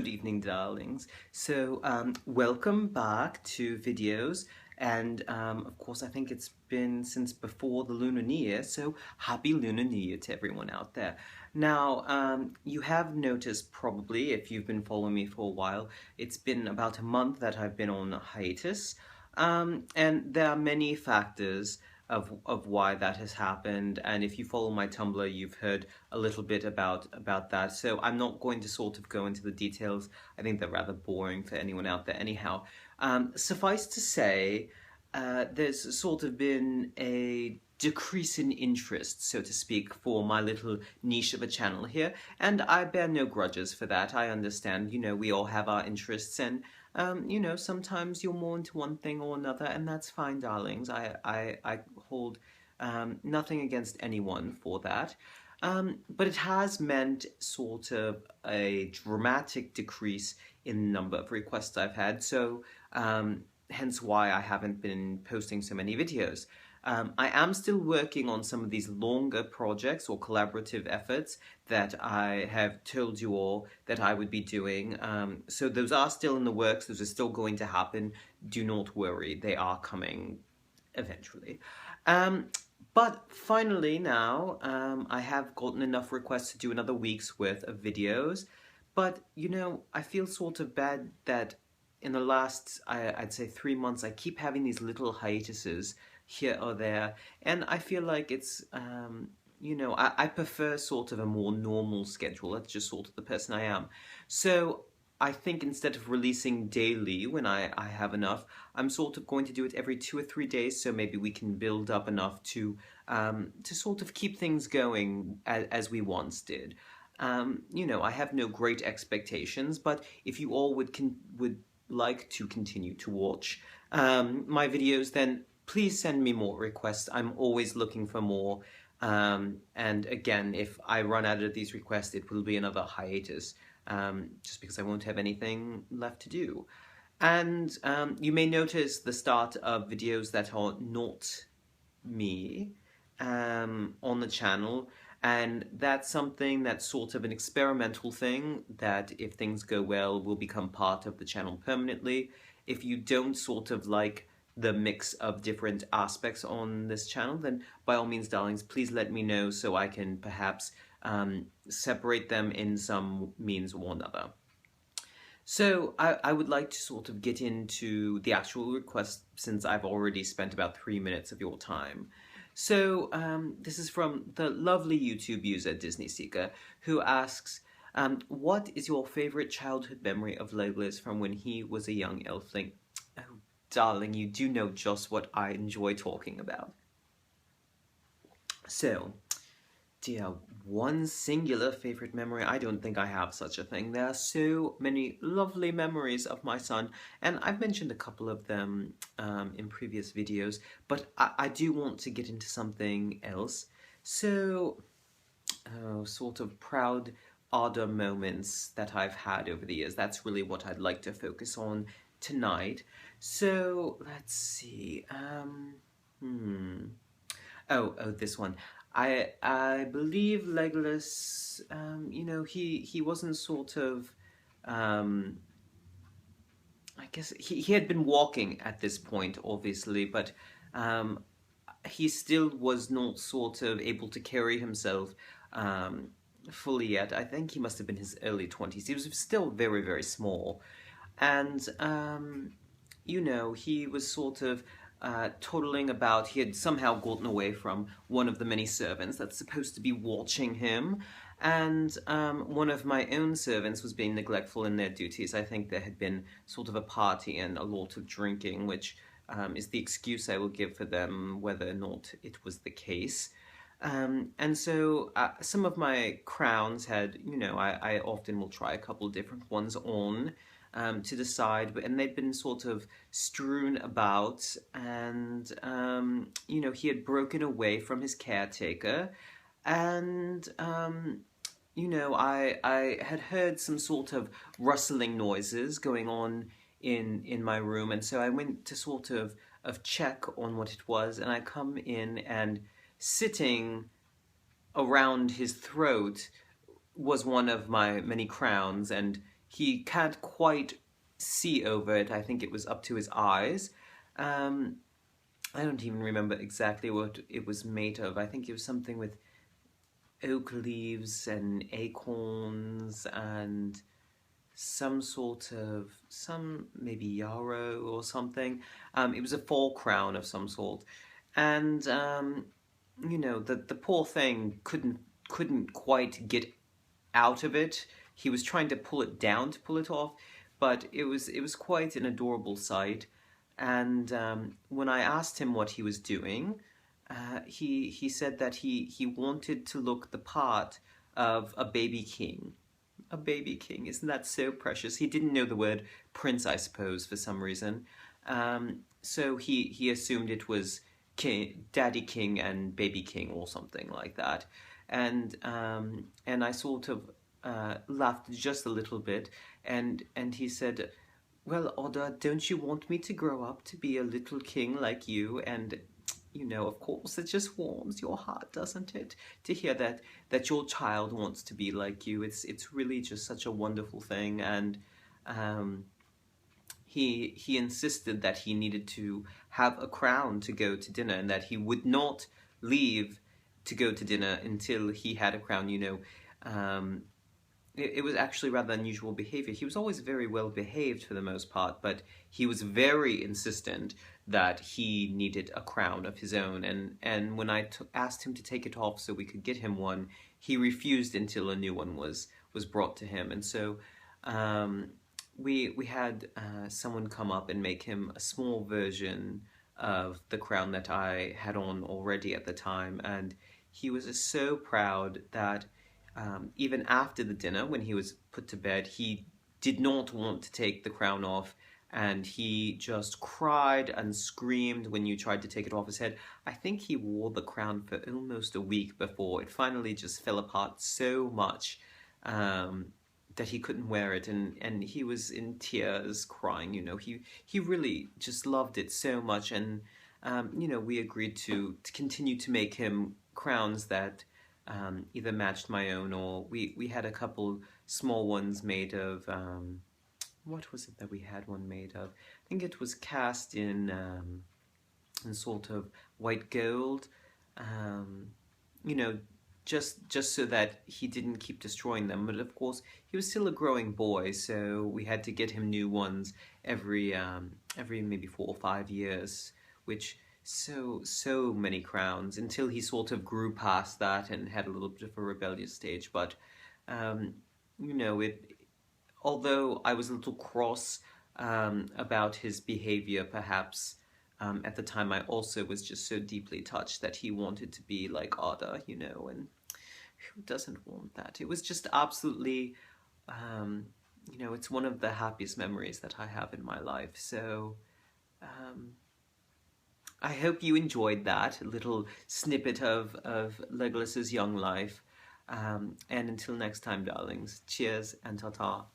Good evening, darlings. Welcome back to videos, and of course, I think it's been since before the Lunar New Year, so happy Lunar New Year to everyone out there. Now, you have noticed probably, if you've been following me for a while, it's been about a month that I've been on hiatus, and there are many factors of why that has happened, and if you follow my Tumblr, you've heard a little bit about that. So I'm not going to sort of go into the details. I think they're rather boring for anyone out there. Anyhow, suffice to say, there's sort of been a decrease in interest, so to speak, for my little niche of a channel here, and I bear no grudges for that. I understand, we all have our interests, and sometimes you're more into one thing or another, and that's fine, darlings. I hold nothing against anyone for that. But it has meant sort of a dramatic decrease in the number of requests I've had, so hence why I haven't been posting so many videos. I am still working on some of these longer projects or collaborative efforts that I have told you all that I would be doing. So those are still in the works, those are still going to happen. Do not worry, they are coming eventually. But finally now, I have gotten enough requests to do another week's worth of videos. But, I feel sort of bad that in the last, I'd say 3 months, I keep having these little hiatuses here or there, and I feel like it's, I prefer sort of a more normal schedule. That's just sort of the person I am. So I think instead of releasing daily when I have enough, I'm sort of going to do it every 2 or 3 days, so maybe we can build up enough to sort of keep things going as we once did. I have no great expectations, but if you all would like to continue to watch my videos, then please send me more requests. I'm always looking for more. And again, if I run out of these requests, it will be another hiatus, just because I won't have anything left to do. And you may notice the start of videos that are not me on the channel, and that's something that's sort of an experimental thing that, if things go well, will become part of the channel permanently. If you don't sort of like the mix of different aspects on this channel, then by all means, darlings, please let me know so I can perhaps separate them in some means or another. So I would like to sort of get into the actual request, since I've already spent about 3 minutes of your time. So this is from the lovely YouTube user DisneySeeker, who asks, what is your favorite childhood memory of Legolas from when he was a young elfling? Oh, darling, you do know just what I enjoy talking about. So, dear, one singular favorite memory, I don't think I have such a thing. There are so many lovely memories of my son, and I've mentioned a couple of them in previous videos, but I do want to get into something else. So, sort of proud odder moments that I've had over the years. That's really what I'd like to focus on tonight. So, let's see. Oh, this one. I believe Legolas, he wasn't sort of, I guess he had been walking at this point, obviously, but he still was not sort of able to carry himself fully yet. I think he must have been his early 20s. He was still very, very small. And, he was sort of toddling about. He had somehow gotten away from one of the many servants that's supposed to be watching him, and one of my own servants was being neglectful in their duties. I think there had been sort of a party and a lot of drinking, which is the excuse I will give for them, whether or not it was the case. And so some of my crowns had, I often will try a couple different ones on to decide, and they'd been sort of strewn about, and, he had broken away from his caretaker, and, I had heard some sort of rustling noises going on in my room, and so I went to sort of check on what it was, and I come in, and sitting around his throat was one of my many crowns, and he can't quite see over it. I think it was up to his eyes. Um, I don't even remember exactly what it was made of. I think it was something with oak leaves and acorns and some maybe yarrow or something. It was a fall crown of some sort, and the poor thing couldn't quite get out of it. He was trying to pull it down to pull it off, but it was quite an adorable sight. And when I asked him what he was doing, he said that he wanted to look the part of a baby king. A baby king, isn't that so precious? He didn't know the word prince, I suppose, for some reason. So he assumed it was king, daddy king and baby king or something like that. And I sort of laughed just a little bit, and he said, "Well, Oda, don't you want me to grow up to be a little king like you?" And of course, it just warms your heart, doesn't it, to hear that your child wants to be like you. It's really just such a wonderful thing. And um, he insisted that he needed to have a crown to go to dinner, and that he would not leave to go to dinner until he had a crown. Um, it was actually rather unusual behavior. He was always very well behaved for the most part, but he was very insistent that he needed a crown of his own. And when I asked him to take it off so we could get him one, he refused until a new one was brought to him. And so we had someone come up and make him a small version of the crown that I had on already at the time, and he was so proud that even after the dinner, when he was put to bed, he did not want to take the crown off, and he just cried and screamed when you tried to take it off his head. I think he wore the crown for almost a week before it finally just fell apart so much that he couldn't wear it, and he was in tears crying. He really just loved it so much. And we agreed to continue to make him crowns that either matched my own, or we had a couple small ones made of, what was it that we had one made of? I think it was cast in sort of white gold, you know, just so that he didn't keep destroying them. But of course, he was still a growing boy, so we had to get him new ones every maybe 4 or 5 years, which so many crowns, until he sort of grew past that and had a little bit of a rebellious stage. But it, although I was a little cross about his behavior, perhaps at the time, I also was just so deeply touched that he wanted to be like Ada, and who doesn't want that? It was just absolutely, it's one of the happiest memories that I have in my life. So I hope you enjoyed that little snippet of Legolas's young life. And until next time, darlings, cheers and ta-ta.